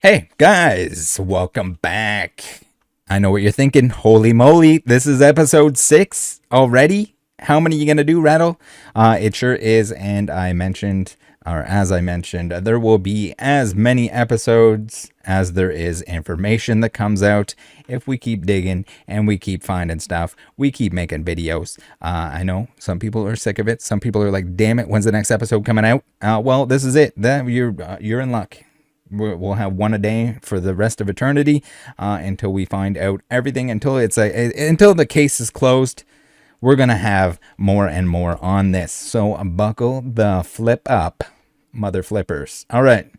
Hey guys, welcome back. I know what you're thinking. Holy moly, this is episode 6 already. How many are you gonna do, Rattle? It sure is, and as I mentioned, there will be as many episodes as there is information that comes out. If we keep digging and we keep finding stuff, we keep making videos. I know some people are sick of it. Some people are like, "Damn it, when's the next episode coming out?" Well, this is it. You're in luck. We'll have one a day for the rest of eternity until we find out everything. Until the case is closed, we're gonna have more and more on this. So buckle the flip up, mother flippers. All right.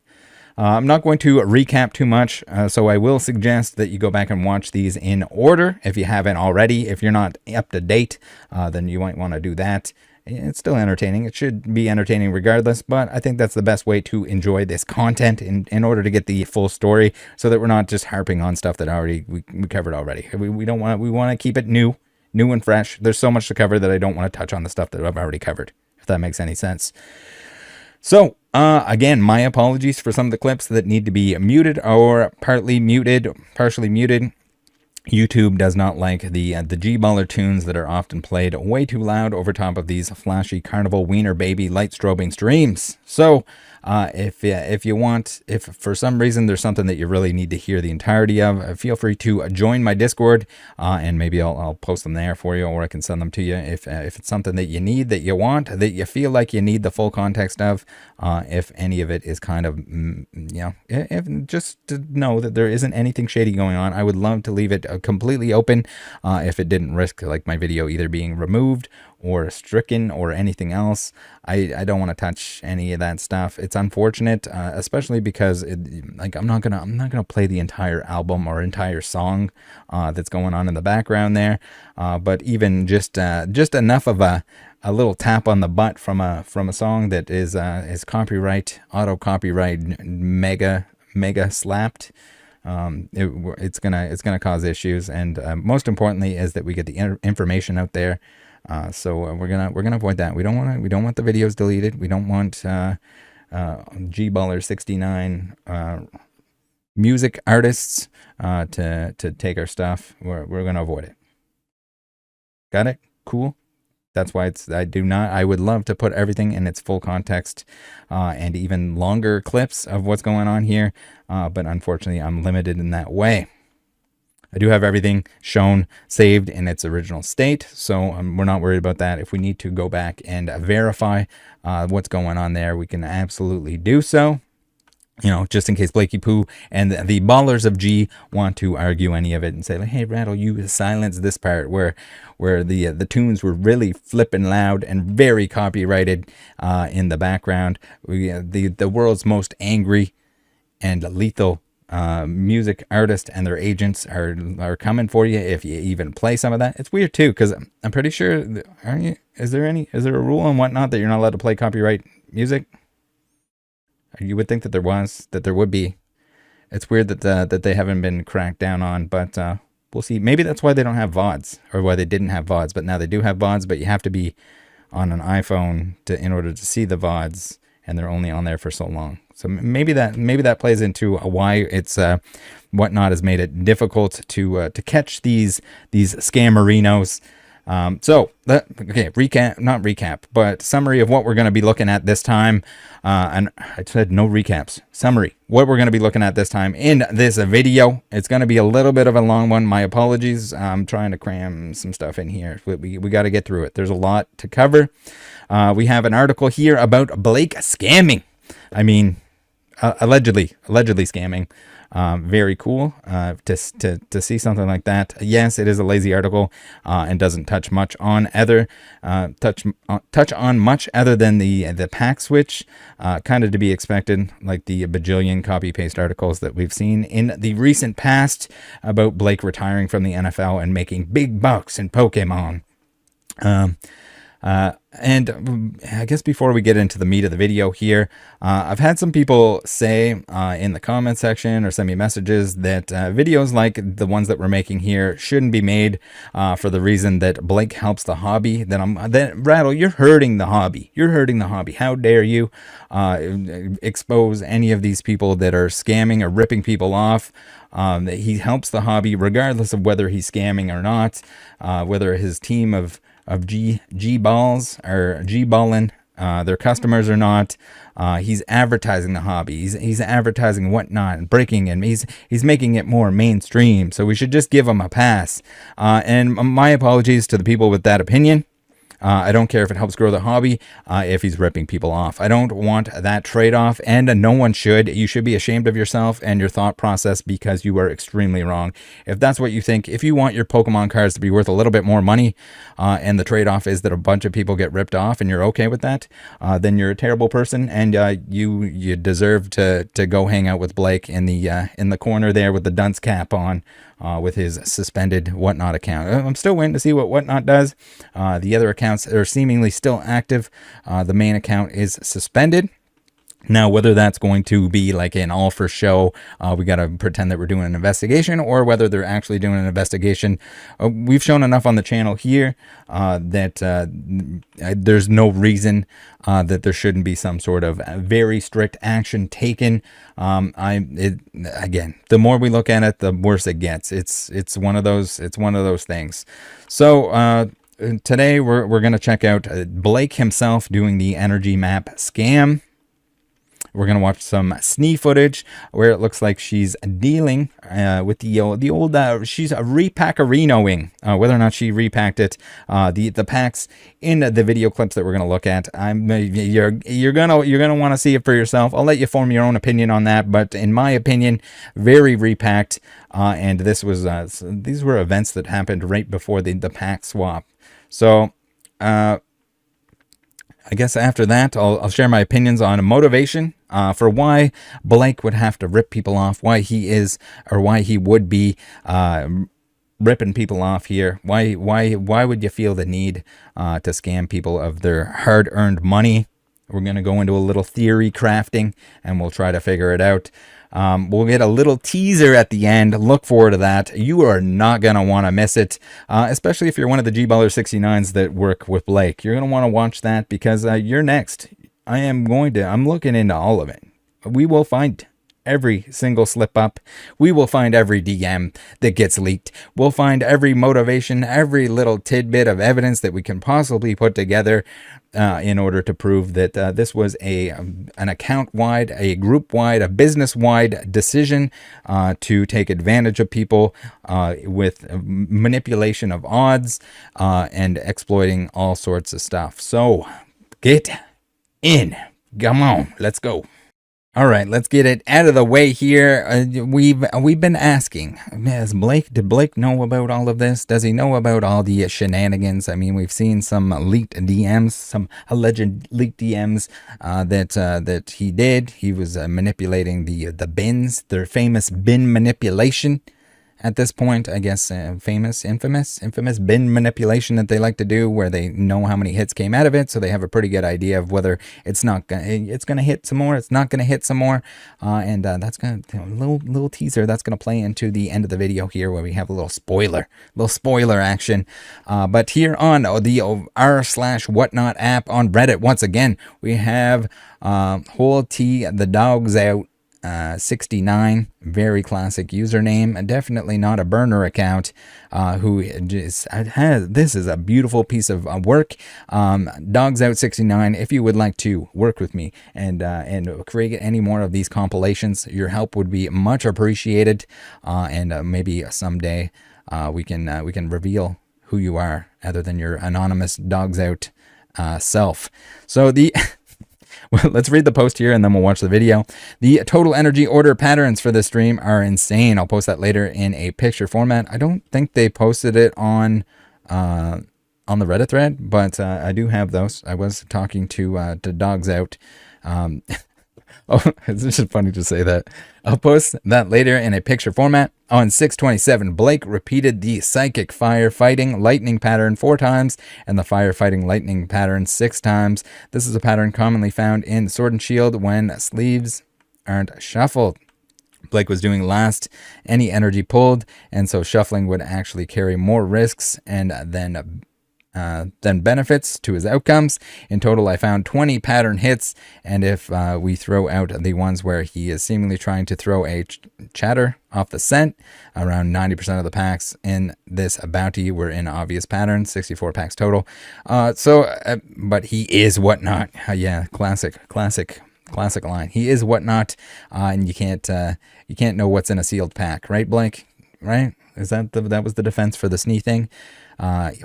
I'm not going to recap too much, so I will suggest that you go back and watch these in order if you haven't already. If you're not up to date, then you might want to do that. It's still entertaining. It should be entertaining regardless, but I think that's the best way to enjoy this content in order to get the full story, so that we're not just harping on stuff that we covered already. We don't want we want to keep it new and fresh. There's so much to cover that I don't want to touch on the stuff that I've already covered, if that makes any sense. So, again, my apologies for some of the clips that need to be muted or partially muted. YouTube does not like the G-baller tunes that are often played way too loud over top of these flashy carnival wiener baby light strobing streams. So if for some reason there's something that you really need to hear the entirety of, feel free to join my Discord, and maybe I'll post them there for you, or I can send them to you if it's something that you need, that you want, that you feel like you need the full context of. If any of it is kind of, if just to know that there isn't anything shady going on, I would love to leave it completely open. If it didn't risk like my video either being removed or stricken or anything else. I don't want to touch any of that stuff. It's unfortunate, especially because I'm not gonna play the entire album or entire song that's going on in the background there. But even just enough of a little tap on the butt from a song that is auto copyright mega slapped. It's gonna cause issues, and most importantly is that we get the information out there. So we're gonna avoid that. We don't want the videos deleted. We don't want G-Baller 69 music artists to take our stuff. We're gonna avoid it. Got it? Cool. That's why I would love to put everything in its full context, and even longer clips of what's going on here. But unfortunately, I'm limited in that way. I do have everything saved in its original state, so we're not worried about that. If we need to go back and verify what's going on there, we can absolutely do so. Just in case Blakey Poo and the Ballers of G want to argue any of it and say, like, "Hey, Rattle, you silenced this part where the tunes were really flipping loud and very copyrighted in the background." The world's most angry and lethal music artist and their agents are coming for you if you even play some of that. It's weird too, because I'm pretty sure, aren't you? Is there a rule and whatnot that you're not allowed to play copyright music? You would think that there would be. It's weird that they haven't been cracked down on, but we'll see. Maybe that's why they don't have VODs, or why they didn't have VODs, but now they do have VODs. But you have to be on an iPhone in order to see the VODs, and they're only on there for so long. So maybe that plays into why it's whatnot has made it difficult to catch these scamerinos. Not recap, but summary of what we're going to be looking at this time. And I said no recaps. Summary. What we're going to be looking at this time in this video. It's going to be a little bit of a long one. My apologies. I'm trying to cram some stuff in here. We got to get through it. There's a lot to cover. We have an article here about Blake scamming. I mean, allegedly scamming. Very cool to see something like that. Yes, it is a lazy article and doesn't touch much on touch on much other than the pack switch, kind of to be expected, like the bajillion copy paste articles that we've seen in the recent past about Blake retiring from the NFL and making big bucks in Pokemon. And I guess before we get into the meat of the video here, I've had some people say in the comment section or send me messages that videos like the ones that we're making here shouldn't be made for the reason that Blake helps the hobby. That Rattle, you're hurting the hobby. You're hurting the hobby. How dare you expose any of these people that are scamming or ripping people off? He helps the hobby regardless of whether he's scamming or not, whether his team of G-balls or G-ballin' their customers or not. He's advertising the hobby. He's advertising whatnot and breaking, and he's making it more mainstream. So we should just give him a pass. And my apologies to the people with that opinion. I don't care if it helps grow the hobby, if he's ripping people off. I don't want that trade-off, and no one should. You should be ashamed of yourself and your thought process because you are extremely wrong. If that's what you think, if you want your Pokemon cards to be worth a little bit more money, and the trade-off is that a bunch of people get ripped off and you're okay with that, then you're a terrible person, and you deserve to go hang out with Blake in the corner there with the dunce cap on. With his suspended Whatnot account. I'm still waiting to see what Whatnot does. The other accounts are seemingly still active. The main account is suspended. Now, whether that's going to be like an all for show, we got to pretend that we're doing an investigation, or whether they're actually doing an investigation. We've shown enough on the channel here that there's no reason that there shouldn't be some sort of very strict action taken. Again, the more we look at it, the worse it gets. It's one of those things. So today we're going to check out Blake himself doing the energy map scam. We're going to watch some Snee footage where it looks like she's dealing with the old she's repackerinoing, whether or not she repacked it. The packs in the video clips that we're going to look at. You're going to want to see it for yourself. I'll let you form your own opinion on that, but in my opinion, very repacked. And this was these were events that happened right before the pack swap. So I guess after that, I'll share my opinions on motivation for why Blake would have to rip people off, why he is, or why he would be ripping people off here. Why would you feel the need to scam people of their hard-earned money? We're going to go into a little theory crafting, and we'll try to figure it out. We'll get a little teaser at the end. Look forward to that. You are not going to want to miss it, especially if you're one of the G-Baller 69s that work with Blake. You're going to want to watch that because you're next. I'm looking into all of it. We will find every single slip up. We will find every DM that gets leaked. We'll find every motivation, every little tidbit of evidence that we can possibly put together in order to prove that this was an account-wide, a group-wide, a business-wide decision to take advantage of people with manipulation of odds and exploiting all sorts of stuff. So get in. Come on, let's go. All right, let's get it out of the way here. We've been asking, did Blake know about all of this? Does he know about all the shenanigans? I mean, we've seen some leaked DMs, some alleged leaked DMs that he did. He was manipulating the bins, their famous bin manipulation. At this point, I guess infamous bin manipulation that they like to do, where they know how many hits came out of it, so they have a pretty good idea of whether it's going to hit some more, it's not going to hit some more, and that's going to little teaser that's going to play into the end of the video here, where we have a little spoiler action. But here on the r/whatnot app on Reddit, once again, we have whole T the dogs out. 69, very classic username, definitely not a burner account, who just this is a beautiful piece of work. Dogs out 69, if you would like to work with me and create any more of these compilations, your help would be much appreciated, and maybe someday we can reveal who you are other than your anonymous dogs out self. So well, let's read the post here and then we'll watch the video. The total energy order patterns for this stream are insane. I'll post that later in a picture format. I don't think they posted it on the Reddit thread, but I do have those. I was talking to Dogs Out. Oh, it's just funny to say that. I'll post that later in a picture format. On 6/27, Blake repeated the psychic firefighting lightning pattern 4 times and the firefighting lightning pattern 6 times. This is a pattern commonly found in Sword and Shield when sleeves aren't shuffled. Blake was doing last any energy pulled, and so shuffling would actually carry more risks and then benefits to his outcomes. In total, I found 20 pattern hits, and if we throw out the ones where he is seemingly trying to throw a chatter off the scent, around 90% of the packs in this bounty were in obvious patterns, 64 packs total. But he is whatnot. Yeah, classic line. He is whatnot, and you can't know what's in a sealed pack, right, Blake? Right? Is that was the defense for the Snee thing?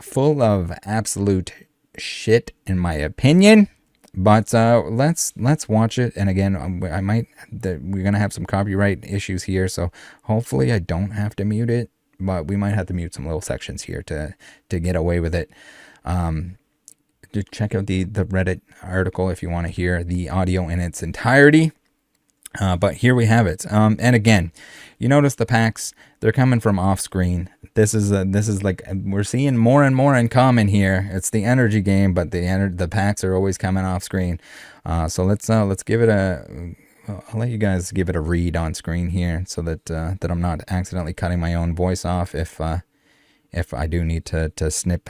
Full of absolute shit, in my opinion. But let's watch it. And again, we're gonna have some copyright issues here, so hopefully I don't have to mute it. But we might have to mute some little sections here to get away with it. Just check out the Reddit article if you want to hear the audio in its entirety. But here we have it. And again, you notice the packs, they're coming from off screen. This is like, we're seeing more and more in common here. It's the energy game, but the packs are always coming off screen. So let's give it I'll let you guys give it a read on screen here, so that I'm not accidentally cutting my own voice off if I do need to snip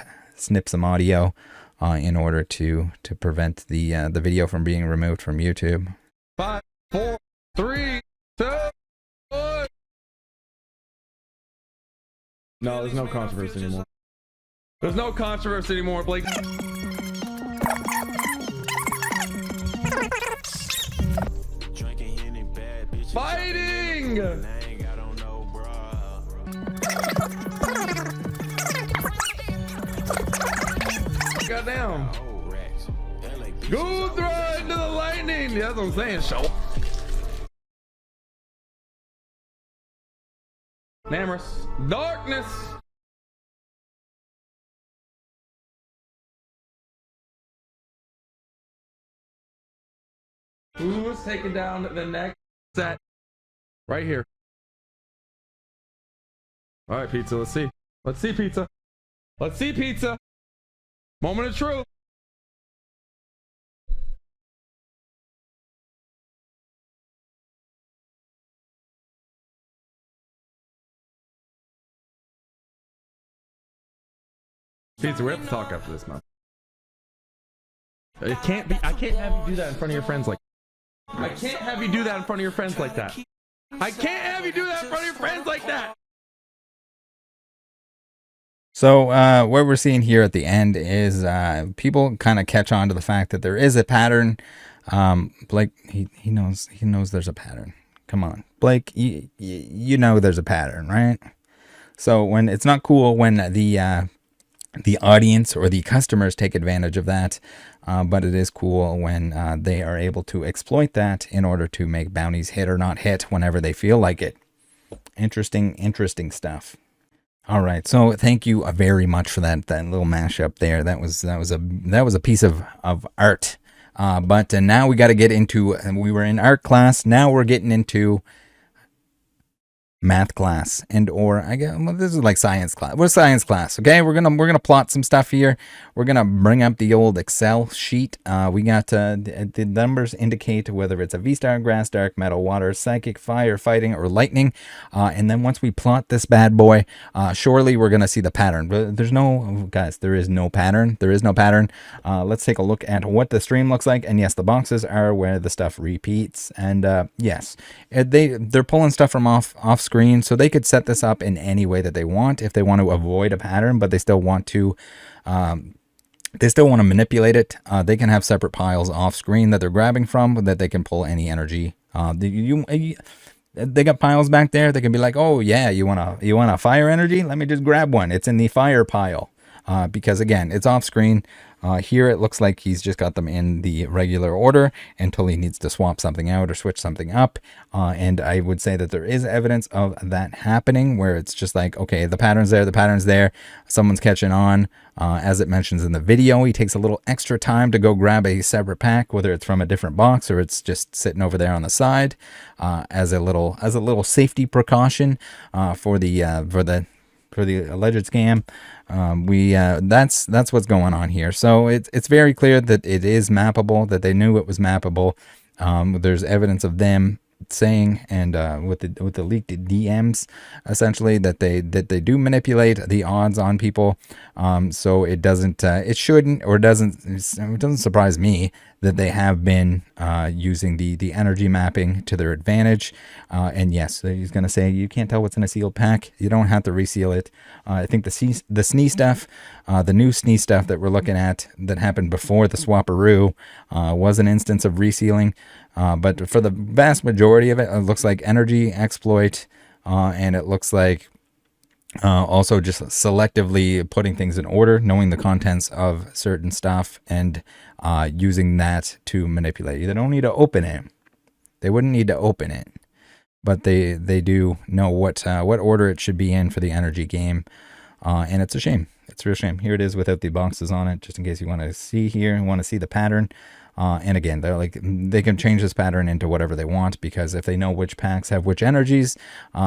some audio in order to prevent the video from being removed from YouTube. 5, 4, 3, 2, 1. No, there's no controversy anymore. There's no controversy anymore, Blake. Fighting! Goddamn. Go throw into the lightning. That's what I'm saying, show. Namorous. Darkness. Who's taking down the next set? Right here. All right, pizza. Let's see. Let's see, pizza. Let's see, pizza. Moment of truth. Pizza, we have to talk after this, man. It can't be. I can't have you do that in front of your friends like. I can't have you do that in front of your friends like that. I can't have you do that in front of your friends like that. So what we're seeing here at the end is people kind of catch on to the fact that there is a pattern. Blake, he knows there's a pattern. Come on, Blake, you know there's a pattern, right? So when it's not cool when the audience or the customers take advantage of that, but it is cool when they are able to exploit that in order to make bounties hit or not hit whenever they feel like it. Interesting stuff. All right, so thank you very much for that little mashup there. That was a piece of art. But now we got to get into. We were in art class. Now we're getting into math class, this is like science class. We're science class, okay? We're gonna plot some stuff here. We're gonna bring up the old Excel sheet. We got the numbers indicate whether it's a V-star, grass, dark, metal, water, psychic, fire, fighting, or lightning. And then once we plot this bad boy, surely we're gonna see the pattern. But there is no pattern. There is no pattern. Let's take a look at what the stream looks like. And yes, the boxes are where the stuff repeats. And yes, they're pulling stuff from off screen. So they could set this up in any way that they want if they want to avoid a pattern, but they still want to manipulate it. They can have separate piles off screen that they're grabbing from that they can pull any energy. They got piles back there. They can be like, oh yeah, you want a fire energy? Let me just grab one. It's in the fire pile. because again, it's off screen. Here it looks like he's just got them in the regular order until he needs to swap something out or switch something up. And I would say that there is evidence of that happening, where it's just like, okay, the pattern's there, someone's catching on. As it mentions in the video, he takes a little extra time to go grab a separate pack, whether it's from a different box or it's just sitting over there on the side, as a little safety precaution for the alleged scam. That's what's going on here. So it's very clear that it is mappable, that they knew it was mappable. There's evidence of them saying, and with the leaked DMs, essentially, that they do manipulate the odds on people. So it doesn't surprise me that they have been using the energy mapping to their advantage. And yes, he's going to say you can't tell what's in a sealed pack. You don't have to reseal it. I think the Snee stuff, the new Snee stuff that we're looking at that happened before the Swapperoo, was an instance of resealing. But for the vast majority of it, it looks like energy exploit, and it looks like also just selectively putting things in order, knowing the contents of certain stuff, and using that to manipulate you. They don't need to open it. They wouldn't need to open it, but they do know what order it should be in for the energy game, and it's a shame. It's a real shame. Here it is without the boxes on it, just in case you want to see here and want to see the pattern. And again, they can change this pattern into whatever they want, because if they know which packs have which energies,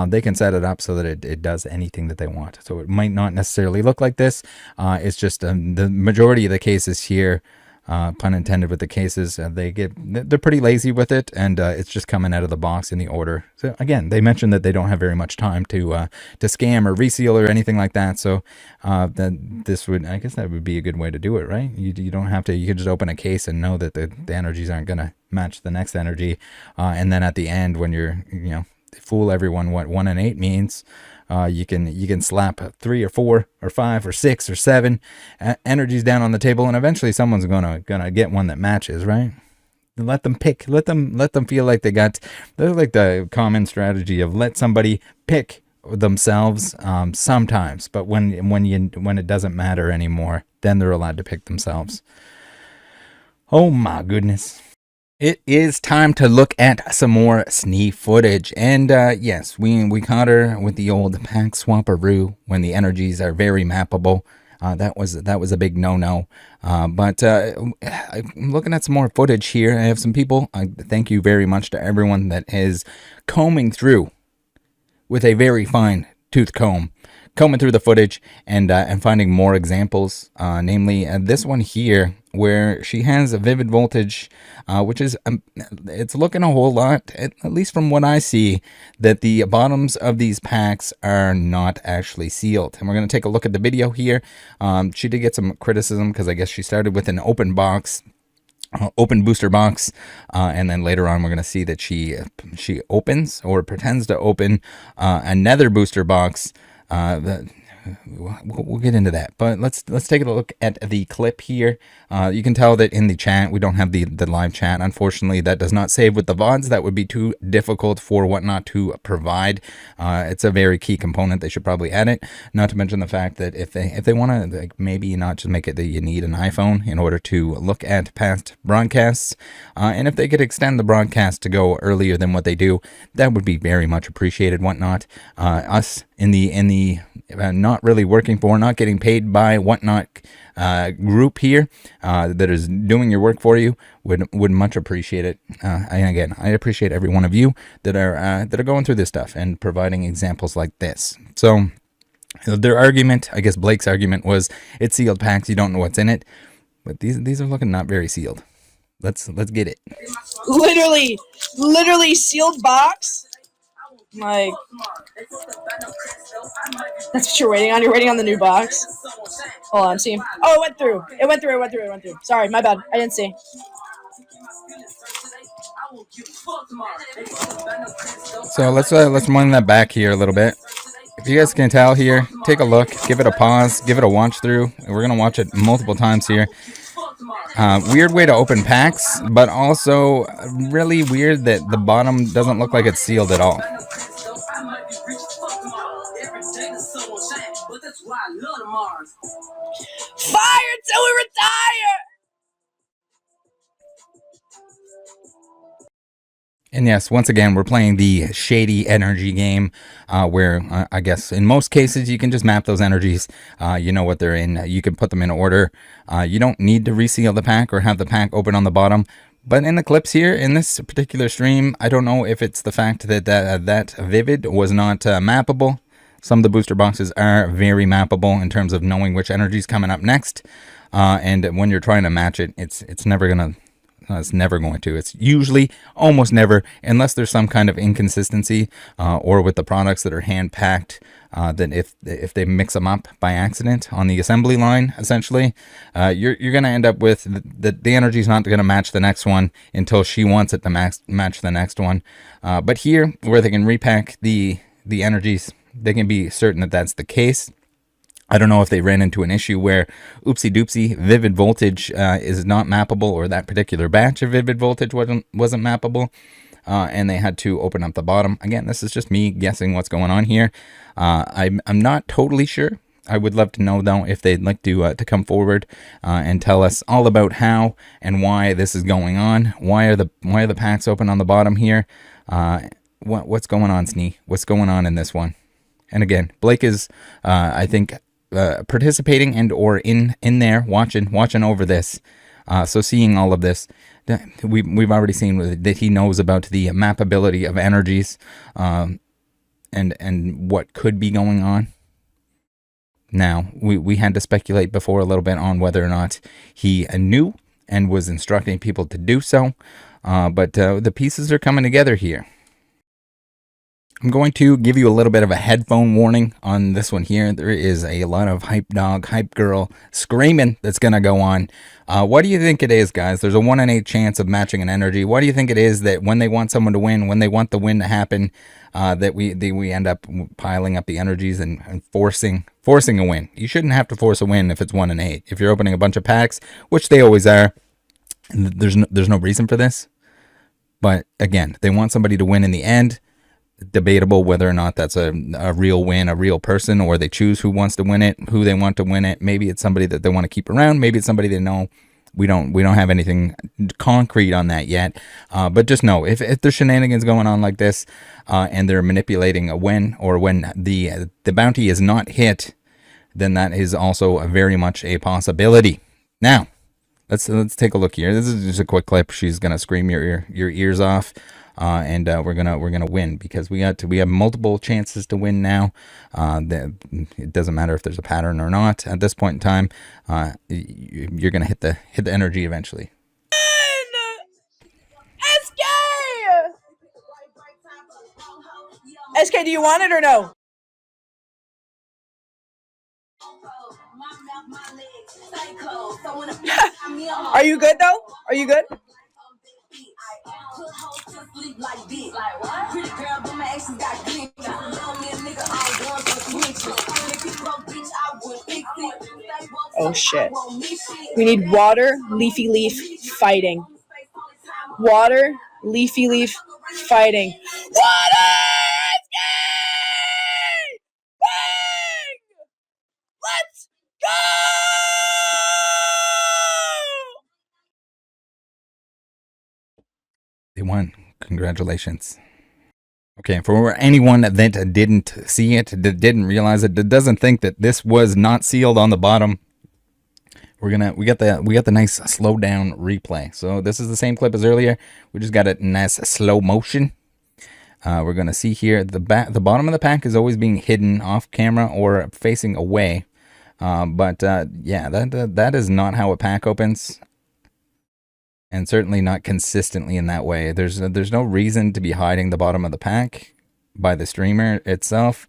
they can set it up so that it does anything that they want. So it might not necessarily look like this. It's just the majority of the cases here, pun intended with the cases, they're pretty lazy with it, and it's just coming out of the box in the order. So again, they mentioned that they don't have very much time to scam or reseal or anything like that. So I guess that would be a good way to do it, right? You don't have to. You can just open a case and know that the energies aren't going to match the next energy, and then at the end, when you're fool everyone what 1 and 8 means. You can slap 3 or 4 or 5 or 6 or 7 energies down on the table, and eventually someone's gonna get one that matches, right? Let them pick. Let them feel like they're like the common strategy of let somebody pick themselves sometimes, but when it doesn't matter anymore, then they're allowed to pick themselves. Oh my goodness. It is time to look at some more Snee footage, and yes, we caught her with the old pack swapperoo when the energies are very mappable. That was a big no-no. But I'm looking at some more footage here. I have some people. Thank you very much to everyone that is combing through with a very fine tooth comb, combing through the footage and finding more examples, namely this one here, where she has a vivid voltage, which is it's looking a whole lot, at least from what I see, that the bottoms of these packs are not actually sealed. And we're going to take a look at the video here. She did get some criticism because I guess she started with an open box, open booster box, and then later on we're going to see that she opens or pretends to open another booster box. We'll get into that, but let's take a look at the clip here. You can tell that in the chat we don't have the live chat. Unfortunately, that does not save with the VODs. That would be too difficult for Whatnot to provide. It's a very key component. They should probably add it. Not to mention the fact that if they want to, like, maybe not just make it that you need an iPhone in order to look at past broadcasts, and if they could extend the broadcast to go earlier than what they do, that would be very much appreciated. Whatnot, us in the not really working for, not getting paid by Whatnot group here that is doing your work for you would much appreciate it. And again, I appreciate every one of you that are going through this stuff and providing examples like this. So their argument, I guess Blake's argument, was it's sealed packs, you don't know what's in it, but these are looking not very sealed. Let's get it. Literally sealed box. Like, that's what you're waiting on. You're waiting on the new box. Hold on, see. Oh, it went through. It went through. Sorry, my bad. I didn't see. So let's wind that back here a little bit. If you guys can tell here, take a look, give it a pause, give it a watch through. We're gonna watch it multiple times here. Weird way to open packs, but also really weird that the bottom doesn't look like it's sealed at all. Fire till we retire. And yes, once again, we're playing the shady energy game, where I guess in most cases you can just map those energies. You know what they're in. You can put them in order. You don't need to reseal the pack or have the pack open on the bottom. But in the clips here, in this particular stream, I don't know if it's the fact that that Vivid was not mappable. Some of the booster boxes are very mappable in terms of knowing which energy is coming up next. And when you're trying to match it, it's never going to. It's never going to. It's usually almost never, unless there's some kind of inconsistency, or with the products that are hand packed, that if they mix them up by accident on the assembly line, essentially, you're going to end up with the energy's not going to match the next one until she wants it to match the next one. But here, where they can repack the energies, they can be certain that that's the case. I don't know if they ran into an issue where, oopsie doopsie, Vivid Voltage is not mappable, or that particular batch of Vivid Voltage wasn't mappable, and they had to open up the bottom. Again, this is just me guessing what's going on here. I'm not totally sure. I would love to know, though, if they'd like to come forward and tell us all about how and why this is going on. Why are the packs open on the bottom here? What's going on, Snee? What's going on in this one? And again, Blake is, I think, participating and or in there watching over this, so seeing all of this, we've already seen that he knows about the mappability of energies, and what could be going on. Now we had to speculate before a little bit on whether or not he knew and was instructing people to do so, but the pieces are coming together here. I'm going to give you a little bit of a headphone warning on this one here. There is a lot of hype dog, hype girl screaming that's going to go on. What do you think it is, guys? There's a 1 in 8 chance of matching an energy. What do you think it is that when they want someone to win, when they want the win to happen, that we end up piling up the energies and forcing a win? You shouldn't have to force a win if it's 1 in 8. If you're opening a bunch of packs, which they always are, there's no reason for this. But again, they want somebody to win in the end. Debatable whether or not that's a real win, a real person, or they choose who wants to win it, who they want to win it. Maybe it's somebody that they want to keep around. Maybe it's somebody they know. We don't have anything concrete on that yet. But just know if there's shenanigans going on like this, and they're manipulating a win, or when the bounty is not hit, then that is also very much a possibility. Now, let's take a look here. This is just a quick clip. She's gonna scream your ears off. And we're gonna win, because we have multiple chances to win now. It doesn't matter if there's a pattern or not at this point in time. You're gonna hit the energy eventually. SK, do you want it or no? Are you good though? Are you good? Oh shit. We need water, leafy leaf, fighting. Water, leafy leaf, fighting. Water! Bang! Let's go! They won. Congratulations. Okay, for anyone that didn't see it, that didn't realize it, that doesn't think that this was not sealed on the bottom, we got the nice slow down replay. So this is the same clip as earlier. We just got it in nice slow motion. We're gonna see here the bottom of the pack is always being hidden off camera or facing away. Yeah, that is not how a pack opens. And certainly not consistently in that way. There's no reason to be hiding the bottom of the pack by the streamer itself.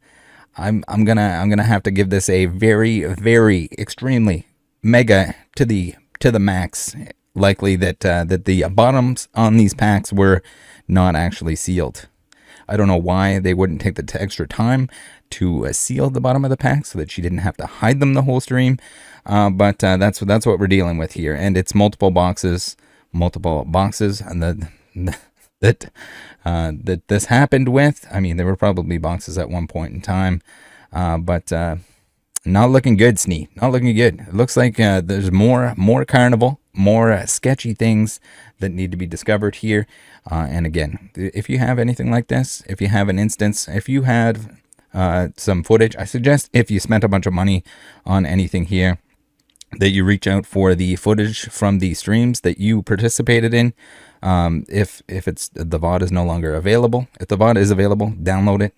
I'm gonna have to give this a very, very extremely mega to the max. Likely that the bottoms on these packs were not actually sealed. I don't know why they wouldn't take the extra time to seal the bottom of the pack so that she didn't have to hide them the whole stream. But that's what we're dealing with here, and it's multiple boxes, and that this happened with. I mean, there were probably boxes at one point in time, but not looking good, Snee. Not looking good. It looks like there's more carnival, more sketchy things that need to be discovered here. And again, if you have anything like this, if you have an instance, if you had some footage, I suggest if you spent a bunch of money on anything here, that you reach out for the footage from the streams that you participated in. If it's the VOD is no longer available, if the VOD is available, download it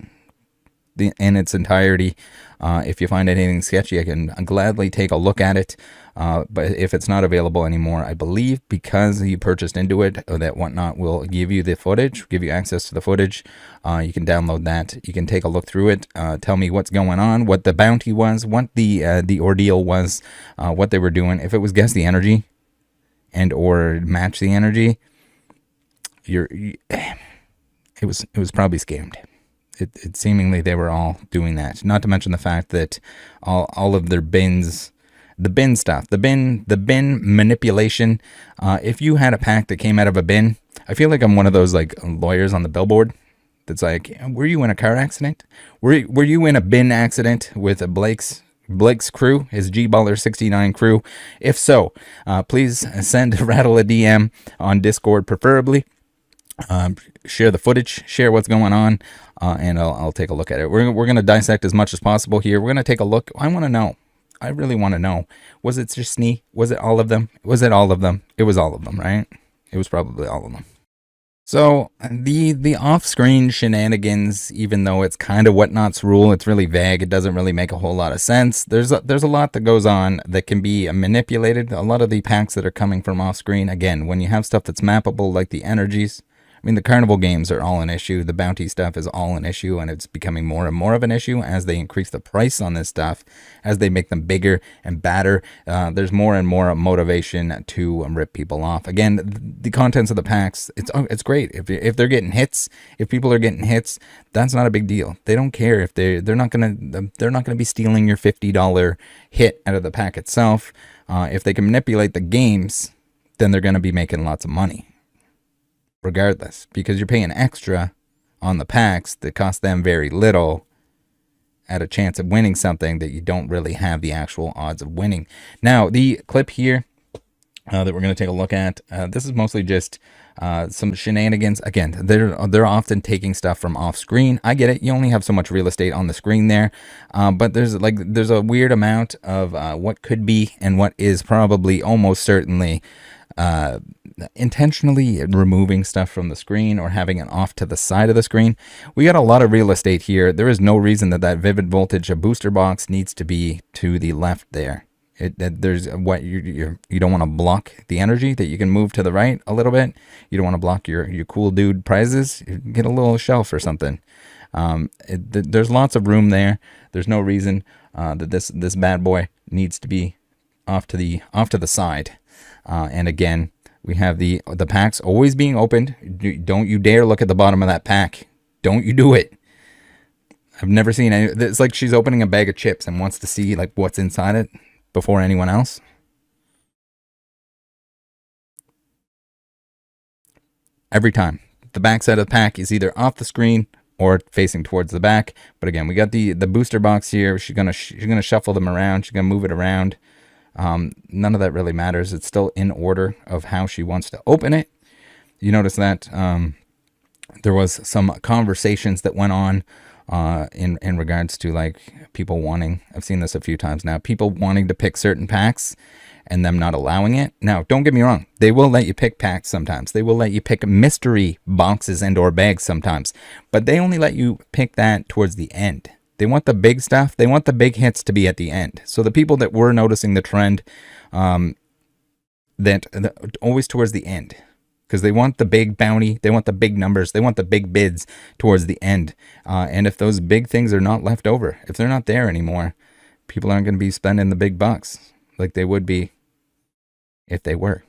in its entirety. If you find anything sketchy, I can gladly take a look at it. But if it's not available anymore, I believe because you purchased into it, that Whatnot will give you the footage, give you access to the footage. You can download that. You can take a look through it. Tell me what's going on, what the bounty was, what the ordeal was, what they were doing. If it was guess the energy and or match the energy, it was probably scammed. It seemingly they were all doing that. Not to mention the fact that all of their bins, the bin stuff, the bin manipulation. If you had a pack that came out of a bin, I feel like I'm one of those like lawyers on the billboard that's like, were you in a car accident? Were you in a bin accident with Blake's crew, his G-Baller 69 crew? If so, please send Rattle a DM on Discord, preferably. Share the footage, share what's going on, and I'll take a look at it. We're going to dissect as much as possible here. We're going to take a look. I want to know. I really want to know. Was it just Snee? Was it all of them? Was it all of them? It was all of them, right? It was probably all of them. So the off-screen shenanigans, even though it's kind of Whatnot's rule, it's really vague. It doesn't really make a whole lot of sense. There's a lot that goes on that can be manipulated. A lot of the packs that are coming from off-screen, again, when you have stuff that's mappable like the energies, I mean, the carnival games are all an issue. The bounty stuff is all an issue, and it's becoming more and more of an issue as they increase the price on this stuff, as they make them bigger and badder. There's more and more motivation to rip people off. Again, the contents of the packs, it's great. If they're getting hits, if people are getting hits, that's not a big deal. They don't care if they're not gonna be stealing your $50 hit out of the pack itself. If they can manipulate the games, then they're gonna be making lots of money. Regardless, because you're paying extra on the packs that cost them very little at a chance of winning something that you don't really have the actual odds of winning. Now, the clip here that we're going to take a look at, this is mostly just some shenanigans. Again, they're often taking stuff from off screen. I get it. You only have so much real estate on the screen there, but there's a weird amount of what could be and what is probably almost certainly intentionally removing stuff from the screen or having it off to the side of the screen. We got a lot of real estate here. There is no reason that Vivid Voltage booster box needs to be to the left there. There's what you don't want to block the energy that you can move to the right a little bit. You don't want to block your cool dude prizes. Get a little shelf or something. There's lots of room there. There's no reason that this bad boy needs to be off to the side. And again, we have the packs always being opened. Don't you dare look at the bottom of that pack. Don't you do it. I've never seen any. It's like she's opening a bag of chips and wants to see like what's inside it before anyone else. Every time. The back side of the pack is either off the screen or facing towards the back. But again, we got the booster box here. She's gonna shuffle them around. She's gonna move it around. None of that really matters. It's still in order of how she wants to open it. You notice that there was some conversations that went on in regards to like people wanting, I've seen this a few times now, people wanting to pick certain packs and them not allowing it. Now, don't get me wrong. They will let you pick packs sometimes. They will let you pick mystery boxes and or bags sometimes, but they only let you pick that towards the end. They want the big stuff. They want the big hits to be at the end. So the people that were noticing the trend, that always towards the end, because they want the big bounty, they want the big numbers, they want the big bids towards the end. And if those big things are not left over, if they're not there anymore, people aren't going to be spending the big bucks like they would be if they were.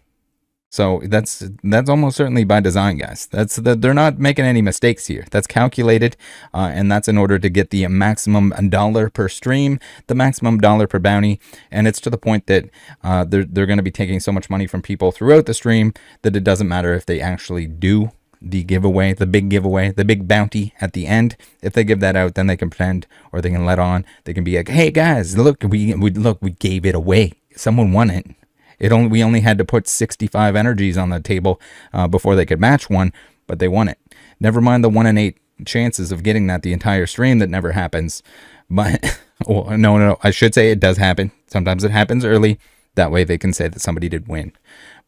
So that's almost certainly by design, guys. They're not making any mistakes here. That's calculated, and that's in order to get the maximum $1 per stream, the maximum $1 per bounty, and it's to the point that they're going to be taking so much money from people throughout the stream that it doesn't matter if they actually do the giveaway, the big giveaway, the big bounty at the end. If they give that out, then they can pretend, or they can let on. They can be like, "Hey guys, look, we gave it away. Someone won it. We only had to put 65 energies on the table before they could match one, but they won it. Never mind the 1 in 8 chances of getting that the entire stream that never happens. But well, no, I should say it does happen. Sometimes it happens early. That way they can say that somebody did win.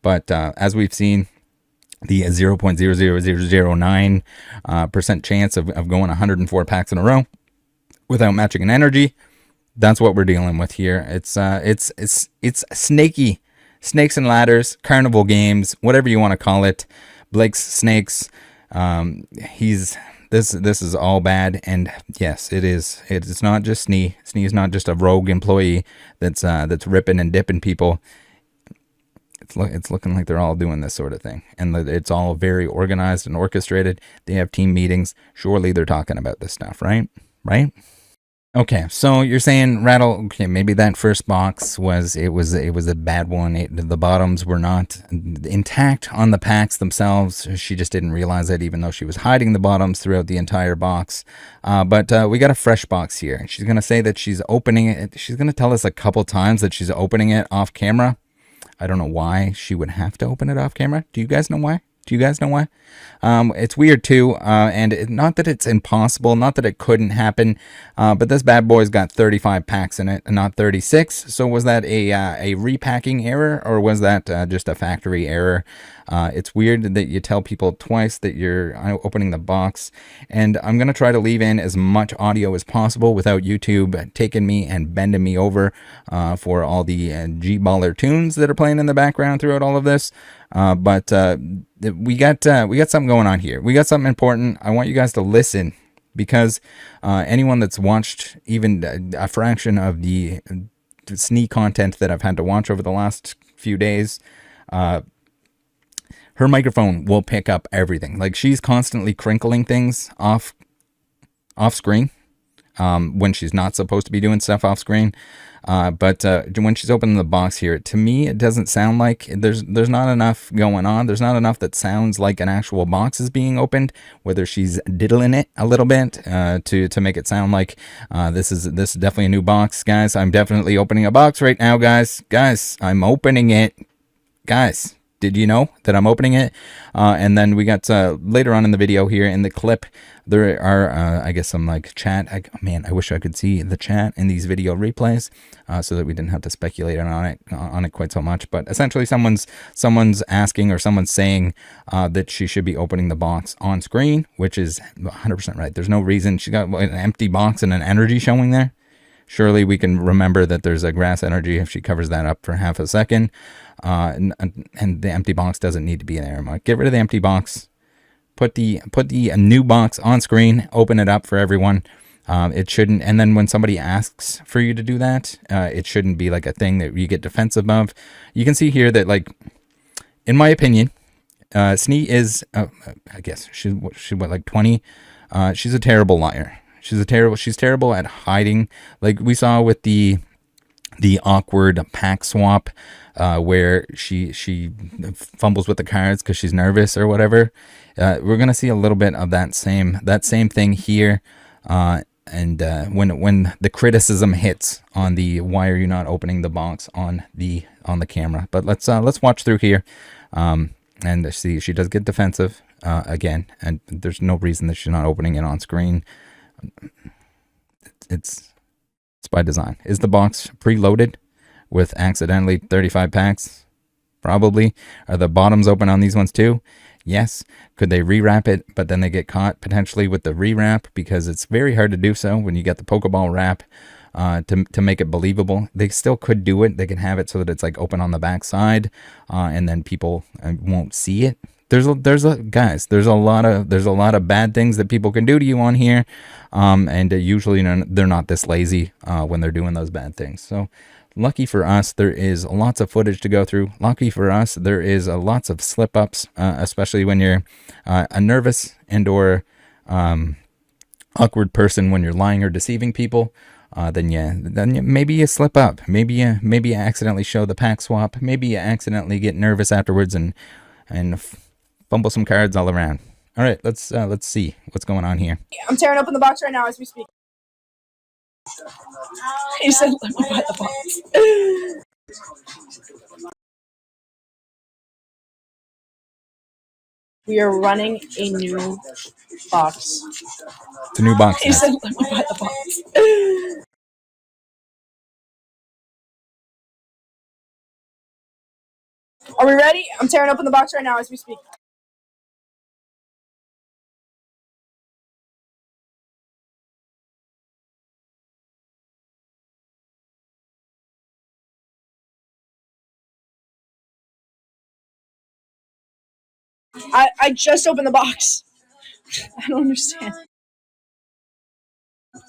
But as we've seen, the 0.00009% chance of going 104 packs in a row without matching an energy. That's what we're dealing with here. It's snaky. Snakes and ladders, carnival games, whatever you want to call it. Blake's snakes. This is all bad, and yes, it is. It's not just Snee. Snee is not just a rogue employee that's ripping and dipping people. It's looking like they're all doing this sort of thing, and it's all very organized and orchestrated. They have team meetings. Surely they're talking about this stuff, right? Right? Okay, so you're saying, Rattle, okay, maybe that first box was a bad one. The bottoms were not intact on the packs themselves. She just didn't realize it, even though she was hiding the bottoms throughout the entire box. But we got a fresh box here. She's going to say that she's opening it. She's going to tell us a couple times that she's opening it off camera. I don't know why she would have to open it off camera. Do you guys know why? It's weird too, and not that it's impossible, not that it couldn't happen, but this bad boy's got 35 packs in it, not 36. So was that a repacking error, or was that just a factory error? It's weird that you tell people twice that you're opening the box, and I'm going to try to leave in as much audio as possible without YouTube taking me and bending me over for all the G-baller tunes that are playing in the background throughout all of this. But we got something going on here. We got something important. I want you guys to listen, because anyone that's watched even a fraction of the Snee content that I've had to watch over the last few days, her microphone will pick up everything. Like, she's constantly crinkling things off screen when she's not supposed to be doing stuff off screen. But when she's opening the box here, to me, it doesn't sound like there's not enough going on. There's not enough that sounds like an actual box is being opened, whether she's diddling it a little bit to make it sound like this is definitely a new box. Guys, I'm definitely opening a box right now, guys. Guys, I'm opening it. Guys, did you know that I'm opening it? And then we got later on in the video here in the clip, there are I guess some like chat. Man, I wish I could see the chat in these video replays so that we didn't have to speculate on it quite so much. But essentially, someone's asking, or someone's saying that she should be opening the box on screen, which is 100% right. There's no reason. She got an empty box and an energy showing there. Surely we can remember that there's a grass energy if she covers that up for half a second. And the empty box doesn't need to be there. Get rid of the empty box. Put the new box on screen. Open it up for everyone. It shouldn't. And then when somebody asks for you to do that, it shouldn't be like a thing that you get defensive of. You can see here that, like, in my opinion, Snee is, I guess she's what, like 20. She's a terrible liar. She's terrible at hiding. Like we saw with the awkward pack swap, where she fumbles with the cards because she's nervous or whatever. We're gonna see a little bit of that same thing here. And when the criticism hits on the why are you not opening the box on the camera. But let's watch through here. And see, she does get defensive again, and there's no reason that she's not opening it on screen. It's by design. Is the box preloaded with accidentally 35 packs? Probably. Are the bottoms open on these ones too? Yes. Could they rewrap it, but then they get caught potentially with the rewrap, because it's very hard to do so when you get the Pokeball wrap to make it believable. They still could do it. They can have it so that it's like open on the back side, and then people won't see it. There's a lot of bad things that people can do to you on here, and usually they're not this lazy when they're doing those bad things. So lucky for us, there is lots of footage to go through. Lucky for us, there is lots of slip ups, especially when you're a nervous and or awkward person when you're lying or deceiving people. Then maybe you slip up. Maybe you accidentally show the pack swap. Maybe you accidentally get nervous afterwards and fumble some cards all around. All right, let's see what's going on here. I'm tearing open the box right now as we speak. He said, "Let me buy the box." We are running a new box. It's a new box. He said, "Let me buy the box." Are we ready? I'm tearing open the box right now as we speak. I just opened the box. I don't understand.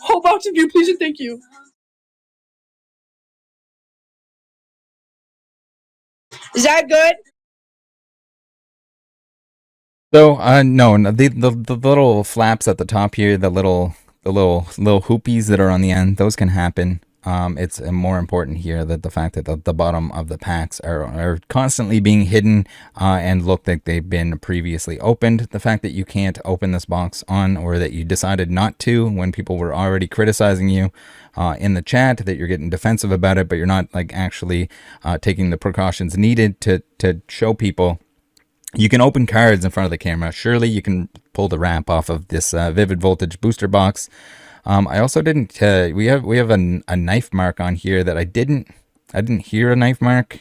Whole box of you, please and thank you. Is that good? So no, the little flaps at the top here, the little hoopies that are on the end, those can happen. It's more important here that the fact that the bottom of the packs are constantly being hidden and look like they've been previously opened. The fact that you can't open this box on, or that you decided not to when people were already criticizing you in the chat, that you're getting defensive about it, but you're not like actually taking the precautions needed to show people. You can open cards in front of the camera. Surely you can pull the wrap off of this Vivid Voltage booster box. I also didn't. We have a knife mark on here that I didn't hear a knife mark.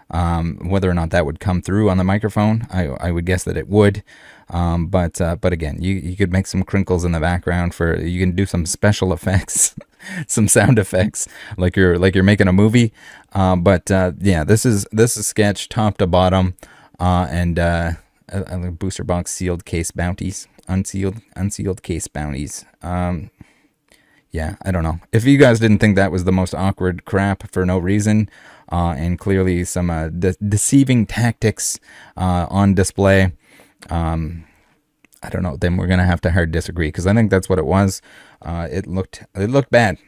Whether or not that would come through on the microphone, I would guess that it would. But again, you could make some crinkles in the background for. You can do some special effects, some sound effects, like you're making a movie. Yeah, this is sketch top to bottom. And booster box sealed case bounties, unsealed case bounties. Yeah, I don't know. If you guys didn't think that was the most awkward crap for no reason, and clearly some deceiving tactics on display, I don't know. Then we're gonna have to hard disagree, because I think that's what it was. It looked bad.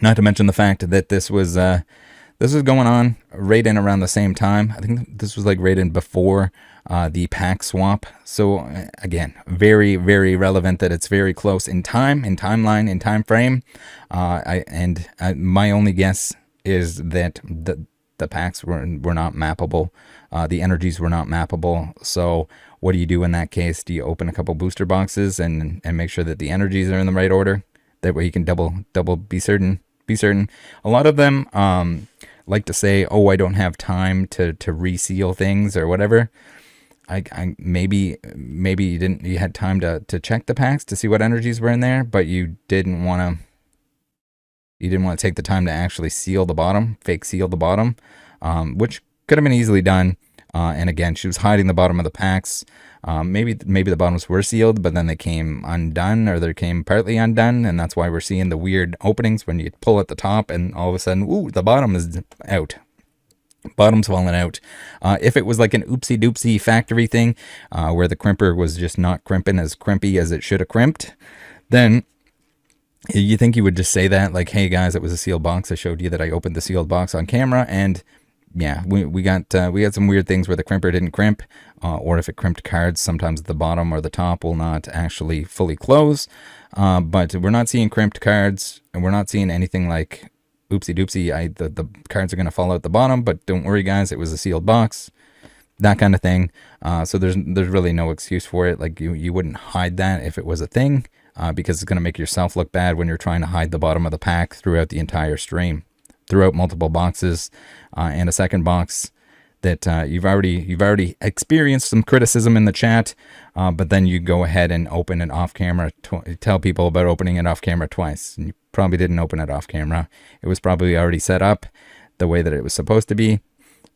Not to mention the fact that this was going on right in around the same time. I think this was like right in before the pack swap. So again, very, very relevant that it's very close in time, in timeline, in time frame. My only guess is that the packs were not mappable. The energies were not mappable. So what do you do in that case? Do you open a couple booster boxes and make sure that the energies are in the right order? That way you can double be certain. A lot of them like to say, oh, I don't have time to reseal things or whatever. I maybe you had time to check the packs to see what energies were in there, but you didn't want to take the time to actually seal the bottom, fake seal the bottom, which could have been easily done. And again, she was hiding the bottom of the packs. Maybe the bottoms were sealed, but then they came undone, or they came partly undone, and that's why we're seeing the weird openings when you pull at the top and all of a sudden, ooh, the bottom is out. Bottom's falling out. If it was like an oopsie doopsie factory thing, where the crimper was just not crimping as crimpy as it should have crimped, then you think you would just say that, like, hey guys, it was a sealed box. I showed you that I opened the sealed box on camera, and yeah, we got some weird things where the crimper didn't crimp, or if it crimped cards, sometimes the bottom or the top will not actually fully close. But we're not seeing crimped cards, and we're not seeing anything like oopsie doopsie. The cards are going to fall out the bottom, but don't worry guys, it was a sealed box, that kind of thing. So there's really no excuse for it. Like you wouldn't hide that if it was a thing, because it's going to make yourself look bad when you're trying to hide the bottom of the pack throughout the entire stream, throughout multiple boxes, and a second box that you've already experienced some criticism in the chat, but then you go ahead and open it off camera, tell people about opening it off camera twice, and you probably didn't open it off camera. It was probably already set up the way that it was supposed to be.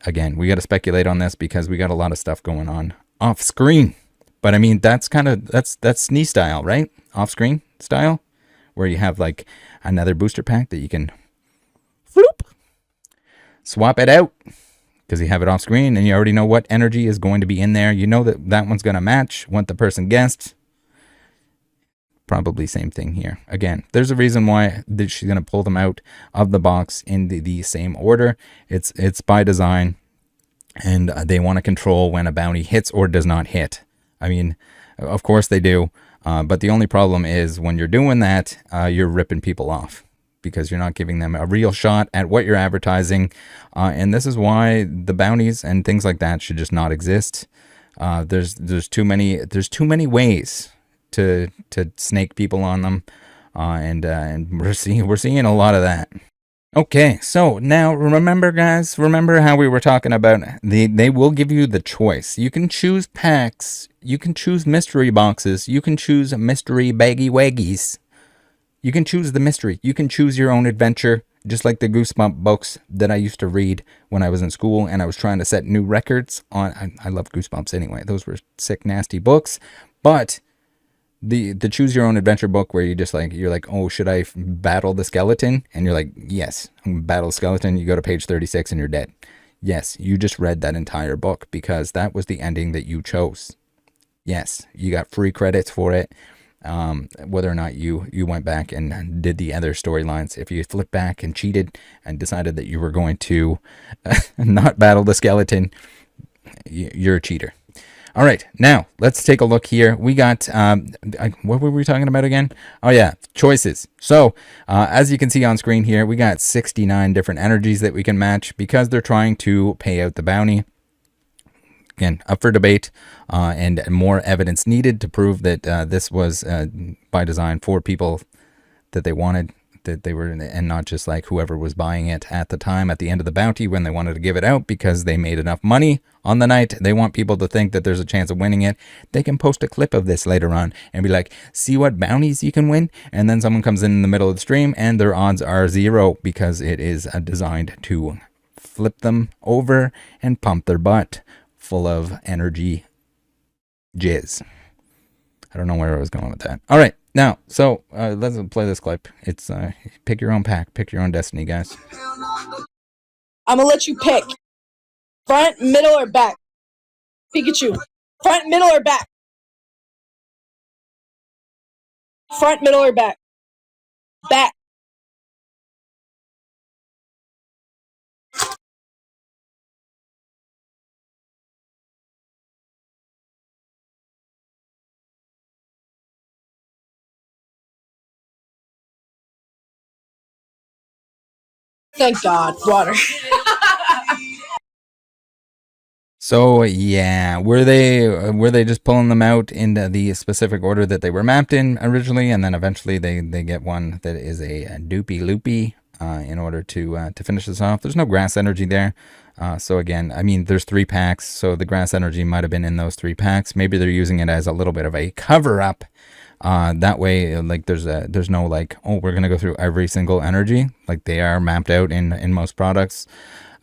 Again, we got to speculate on this because we got a lot of stuff going on off screen. But I mean, that's Snee style, right? Off screen style, where you have like another booster pack that you can floop, swap it out, because you have it off screen and you already know what energy is going to be in there. You know that one's going to match what the person guessed. Probably same thing here. Again, there's a reason why she's going to pull them out of the box in the same order. It's by design, and they want to control when a bounty hits or does not hit. I mean, Of course they do. But the only problem is when you're doing that, you're ripping people off because you're not giving them a real shot at what you're advertising. And this is why the bounties and things like that should just not exist. There's too many ways to snake people on them. And we're seeing a lot of that. Okay, so now remember, guys, remember how we were talking about they will give you the choice. You can choose packs, you can choose mystery boxes, you can choose mystery baggy waggies. You can choose the mystery. You can choose your own adventure, just like the Goosebump books that I used to read when I was in school and I was trying to set new records on. I love Goosebumps anyway. Those were sick, nasty books. But the choose your own adventure book where you're like, oh, should I battle the skeleton? And you're like, yes, battle skeleton. You go to page 36 and you're dead. Yes, you just read that entire book because that was the ending that you chose. Yes, you got free credits for it. Whether or not you went back and did the other storylines. If you flipped back and cheated and decided that you were going to not battle the skeleton, you're a cheater. All right, now let's take a look here. We got, what were we talking about again? Oh yeah, choices. So as you can see on screen here, we got 69 different energies that we can match because they're trying to pay out the bounty. Again, up for debate and more evidence needed to prove that this was by design for people that they wanted, that they were, and not just like whoever was buying it at the time at the end of the bounty when they wanted to give it out because they made enough money on the night. They want people to think that there's a chance of winning it. They can post a clip of this later on and be like, see what bounties you can win? And then someone comes in the middle of the stream and their odds are 0 because it is designed to flip them over and pump their butt full of energy jizz. I don't know where I was going with that. All right, now, so let's play this clip. It's pick your own pack, pick your own destiny, guys. I'm gonna let you pick. Front, middle, or back? Pikachu. Front, middle, or back? Front, middle, or back? Back. Thank God. Water. So yeah, were they just pulling them out into the specific order that they were mapped in originally, and then eventually they get one that is a doopy loopy in order to finish this off? There's no grass energy there. So again, I mean, there's 3 packs, so the grass energy might have been in those 3 packs. Maybe they're using it as a little bit of a cover up. That way, like there's no like, oh, we're gonna go through every single energy like they are mapped out in most products,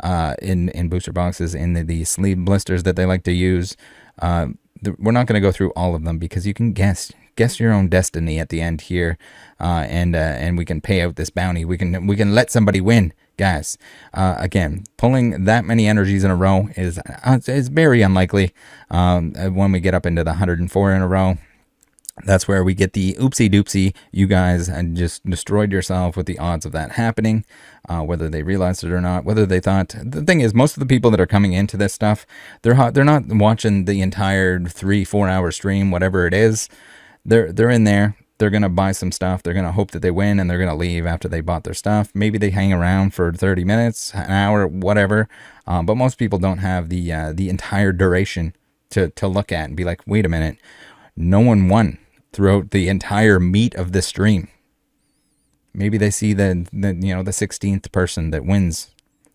in booster boxes, in the sleeve blisters that they like to use. We're not gonna go through all of them because you can guess your own destiny at the end here, and we can pay out this bounty. We can let somebody win, guys. Again, pulling that many energies in a row is very unlikely. When we get up into the 104 in a row, that's where we get the oopsie doopsie. You guys just destroyed yourself with the odds of that happening, whether they realized it or not, whether they thought. The thing is, most of the people that are coming into this stuff, they're not watching the entire 3-4 hour stream, whatever it is. They're in there. They're going to buy some stuff. They're going to hope that they win, and they're going to leave after they bought their stuff. Maybe they hang around for 30 minutes, an hour, whatever. But most people don't have the entire duration to look at and be like, wait a minute, no one won throughout the entire meat of this stream. Maybe they see the 16th person that wins,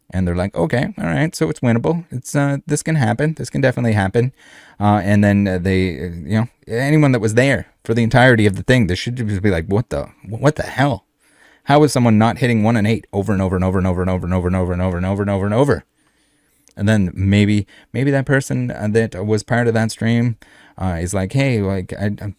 and they're like, okay, all right, so it's winnable. It's this can happen. This can definitely happen. And then they, anyone that was there for the entirety of the thing, they should just be like, what the hell? How is someone not hitting 1 and 8 over and over and over and over and over and over and over and over and over and over and over? And then maybe that person that was part of that stream is like, hey, like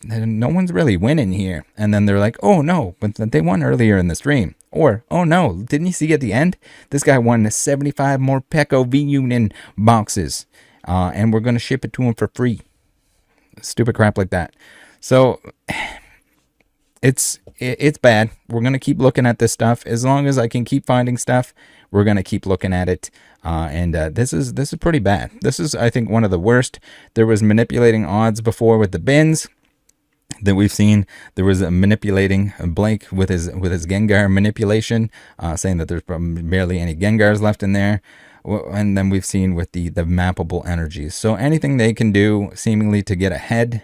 no one's really winning here. And then they're like, oh no, but they won earlier in the stream. Or, oh no, didn't you see at the end? This guy won 75 more Pecco V-Union boxes. And we're going to ship it to him for free. Stupid crap like that. So it's bad. We're gonna keep looking at this stuff. As long as I can keep finding stuff, we're gonna keep looking at it. And this is pretty bad. This is, I think, one of the worst. There was manipulating odds before with the bins that we've seen. There was a manipulating Blake with his Gengar manipulation, saying that there's barely any Gengars left in there. And then we've seen with the mappable energies. So anything they can do seemingly to get ahead,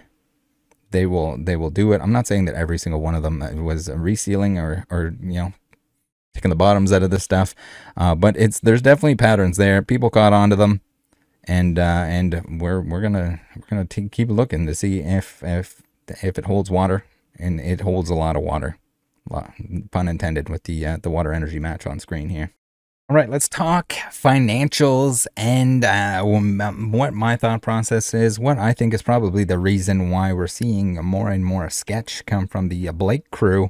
they will do it. I'm not saying that every single one of them was resealing or taking the bottoms out of this stuff, but there's definitely patterns there. People caught on to them, and we're gonna keep looking to see if it holds water, and it holds a lot of water, pun intended, with the water energy match on screen here. All right, let's talk financials and what my thought process is, what I think is probably the reason why we're seeing more and more sketch come from the Blake crew,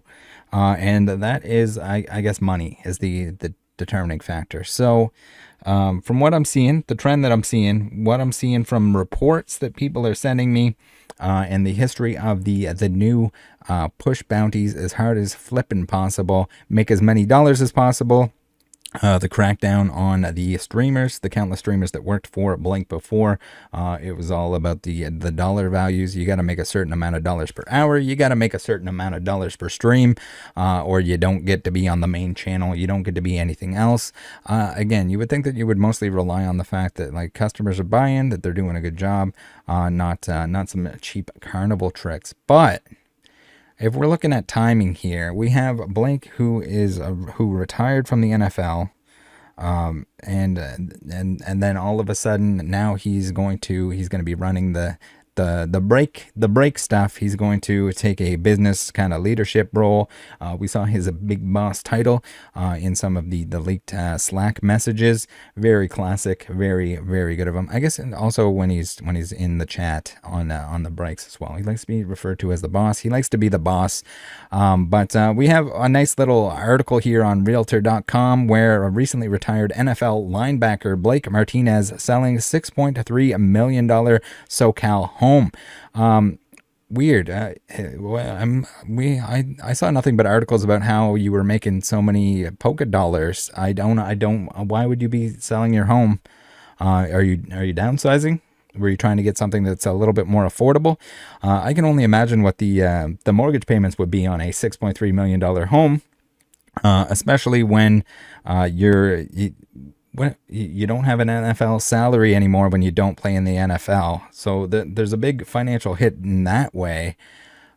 and that is, I guess, money is the determining factor. So from what I'm seeing, the trend that I'm seeing, what I'm seeing from reports that people are sending me, and the history of the new push bounties as hard as flipping possible, make as many dollars as possible. The crackdown on the streamers, the countless streamers that worked for Blink before, it was all about the dollar values. You got to make a certain amount of dollars per hour. You got to make a certain amount of dollars per stream, or you don't get to be on the main channel. You don't get to be anything else. Again, you would think that you would mostly rely on the fact that like customers are buying, that they're doing a good job, not some cheap carnival tricks. But if we're looking at timing here, we have Blake who retired from the NFL, and then all of a sudden now he's going to be running the break stuff. He's going to take a business kind of leadership role. We saw his big boss title in some of the leaked Slack messages. Very classic, very, very good of him. I guess, and also when he's in the chat on the breaks as well. He likes to be referred to as the boss. He likes to be the boss. But we have a nice little article here on Realtor.com where a recently retired NFL linebacker Blake Martinez selling $6.3 million SoCal home. Weird. I saw nothing but articles about how you were making so many polka dollars. I don't. Why would you be selling your home? Are you downsizing? Were you trying to get something that's a little bit more affordable? I can only imagine what the mortgage payments would be on a $6.3 million home, especially when you don't have an NFL salary anymore when you don't play in the NFL. So there's a big financial hit in that way.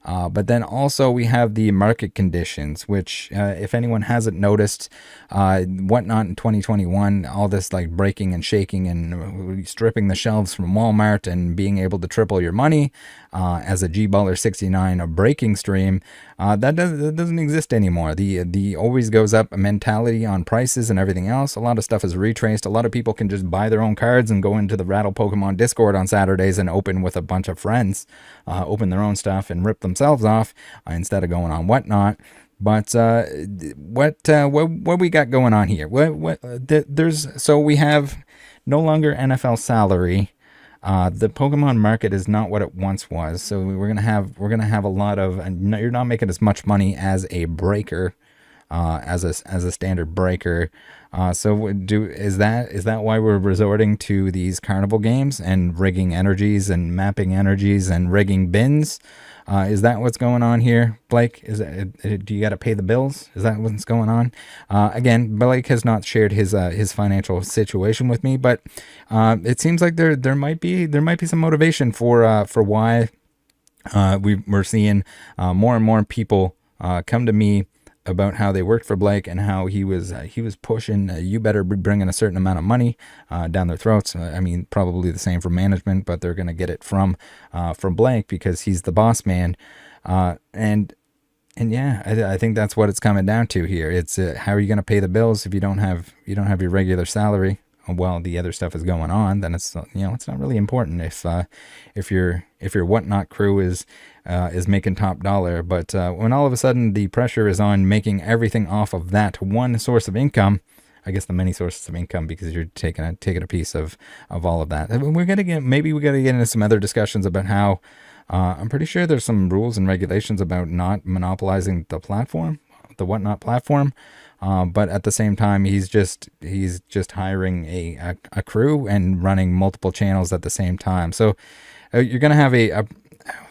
But then also we have the market conditions, which if anyone hasn't noticed, whatnot in 2021, all this like breaking and shaking and stripping the shelves from Walmart and being able to triple your money as a G-Baller 69 breaking stream, that doesn't exist anymore. The always goes up mentality on prices and everything else. A lot of stuff is retraced. A lot of people can just buy their own cards and go into the Rattle Pokemon Discord on Saturdays and open with a bunch of friends, open their own stuff and rip themselves off instead of going on whatnot. But what we got going on here? So we have no longer NFL salary. The Pokemon market is not what it once was. So we're gonna have a lot of. You're not making as much money as a breaker, as a standard breaker. So is that why we're resorting to these carnival games and rigging energies and mapping energies and rigging bins? Is that what's going on here, Blake? Do you got to pay the bills? Is that what's going on? Again, Blake has not shared his financial situation with me, but it seems like there might be some motivation for why we're seeing more and more people come to me about how they worked for Blake and how he was pushing, you better be bringing a certain amount of money down their throats. I mean, probably the same from management, but they're going to get it from Blake because he's the boss man. And yeah, I think that's what it's coming down to here. It's how are you going to pay the bills if you don't have your regular salary? Well, the other stuff is going on, then it's not really important if your whatnot crew is making top dollar. But when all of a sudden the pressure is on making everything off of that one source of income, I guess the many sources of income, because you're taking a piece of all of that. We got to get into some other discussions about how I'm pretty sure there's some rules and regulations about not monopolizing the platform, the Whatnot platform. But at the same time, he's just hiring a crew and running multiple channels at the same time. So you're going to have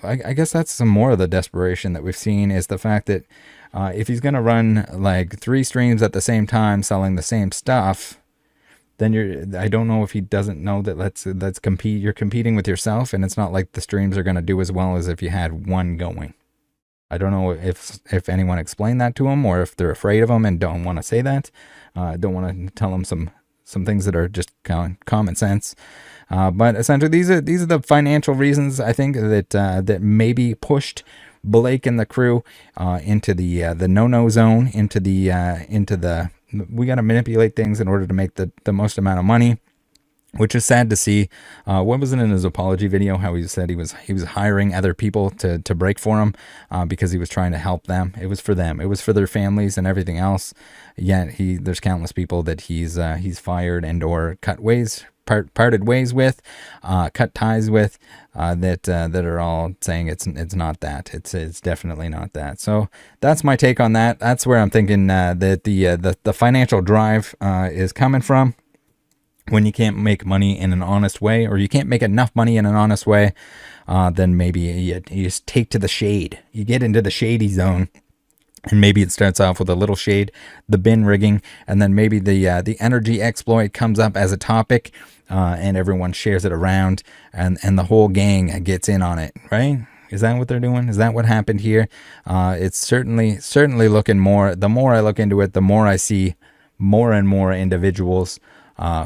I guess that's some more of the desperation that we've seen, is the fact that if he's going to run like 3 streams at the same time selling the same stuff, then I don't know if he doesn't know that let's compete. You're competing with yourself, and it's not like the streams are going to do as well as if you had one going. I don't know if anyone explained that to him, or if they're afraid of him and don't want to say that. Don't want to tell him some things that are just common sense. But essentially, these are the financial reasons, I think, that maybe pushed Blake and the crew into the no-no zone, into the we got to manipulate things in order to make the most amount of money, which is sad to see. What was it in his apology video, how he said he was hiring other people to break for him because he was trying to help them. It was for them. It was for their families and everything else. Yet there's countless people that he's fired and or parted ways with, cut ties with, that are all saying it's not that. It's definitely not that. So that's my take on that. That's where I'm thinking that the financial drive is coming from. When you can't make money in an honest way, or you can't make enough money in an honest way, then maybe you just take to the shade. You get into the shady zone. And maybe it starts off with a little shade, the bin rigging, and then maybe the energy exploit comes up as a topic, and everyone shares it around, and the whole gang gets in on it, right? Is that what they're doing? Is that what happened here? It's certainly looking more. The more I look into it, the more I see more and more individuals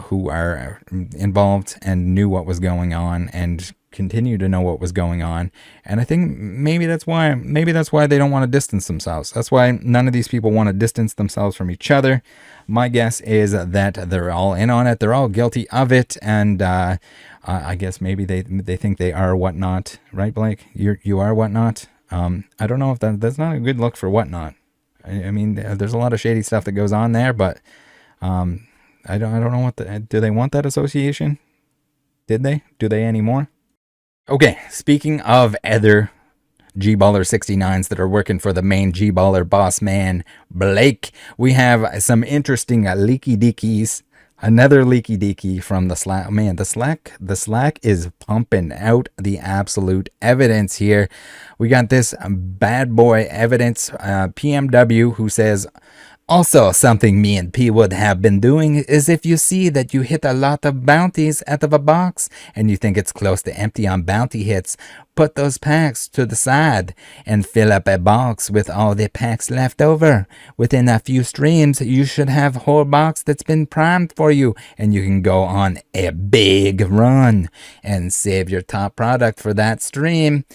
who are involved and knew what was going on and continue to know what was going on. And I think maybe that's why they don't want to distance themselves. That's why none of these people want to distance themselves from each other. My guess is that they're all in on it. They're all guilty of it. And I guess maybe they think they are Whatnot, right, Blake? You are Whatnot. I don't know if that's not a good look for Whatnot. I mean, there's a lot of shady stuff that goes on there, but I don't know do they want that association? Did they? Do they anymore? Okay, speaking of other G-Baller 69s that are working for the main G-Baller boss man, Blake, we have some interesting leaky deakies. Another leaky deaky from the Slack. Man, the Slack is pumping out the absolute evidence here. We got this bad boy evidence, PMW, who says, also, something me and P would have been doing is if you see that you hit a lot of bounties out of a box and you think it's close to empty on bounty hits, put those packs to the side and fill up a box with all the packs left over. Within a few streams, you should have a whole box that's been primed for you, and you can go on a big run and save your top product for that stream.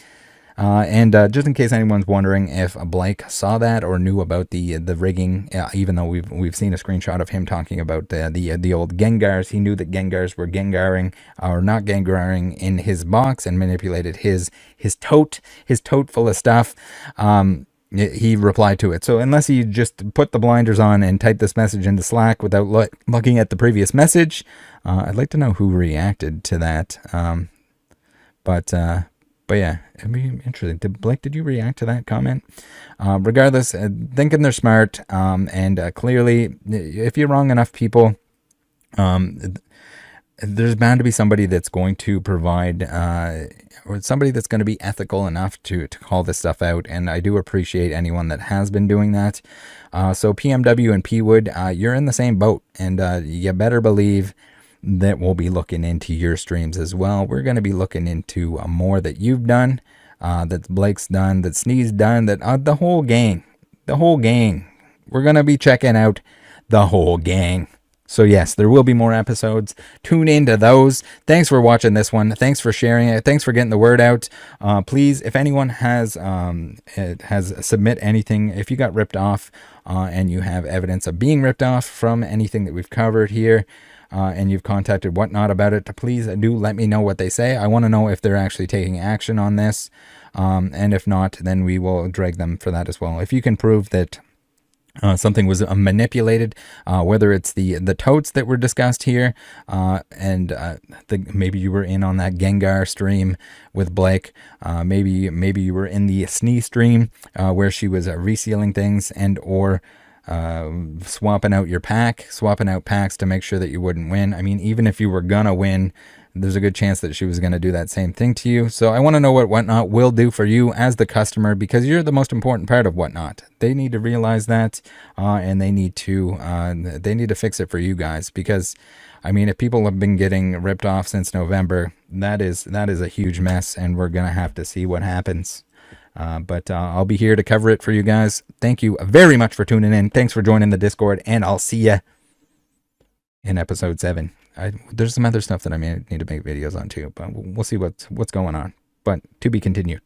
And just in case anyone's wondering if Blake saw that or knew about the rigging, even though we've seen a screenshot of him talking about the old Gengars, he knew that Gengars were Gengaring or not Gengaring in his box and manipulated his tote full of stuff. He replied to it. So unless he just put the blinders on and typed this message into Slack without looking at the previous message, I'd like to know who reacted to that. But yeah, it'd be interesting. Blake, did you react to that comment? Regardless, thinking they're smart, and clearly, if you're wrong enough people, there's bound to be somebody that's going to provide, or somebody that's going to be ethical enough to call this stuff out. And I do appreciate anyone that has been doing that. So PMW and P-Wood, you're in the same boat, and you better believe that we'll be looking into your streams as well. We're going to be looking into more that you've done, that Blake's done, that Snee's done, that the whole gang. We're going to be checking out the whole gang. So yes, there will be more episodes. Tune into those. Thanks for watching this one. Thanks for sharing it. Thanks for getting the word out. Please, if anyone has submit anything, if you got ripped off and you have evidence of being ripped off from anything that we've covered here, and you've contacted Whatnot about it, please do let me know what they say. I want to know if they're actually taking action on this. And if not, then we will drag them for that as well. If you can prove that something was manipulated, whether it's the totes that were discussed here, and maybe you were in on that Gengar stream with Blake. Maybe you were in the Snee stream where she was resealing things and or swapping out packs to make sure that you wouldn't win. I mean, even if you were gonna win, there's a good chance that she was going to do that same thing to you. So I want to know what Whatnot will do for you as the customer, because you're the most important part of Whatnot. They need to realize that, and they need to fix it for you guys. Because, I mean, if people have been getting ripped off since November, that is a huge mess, and we're going to have to see what happens. But I'll be here to cover it for you guys. Thank you very much for tuning in. Thanks for joining the Discord, and I'll see ya in episode 7. There's some other stuff that I may need to make videos on too, but we'll see what's going on. But to be continued.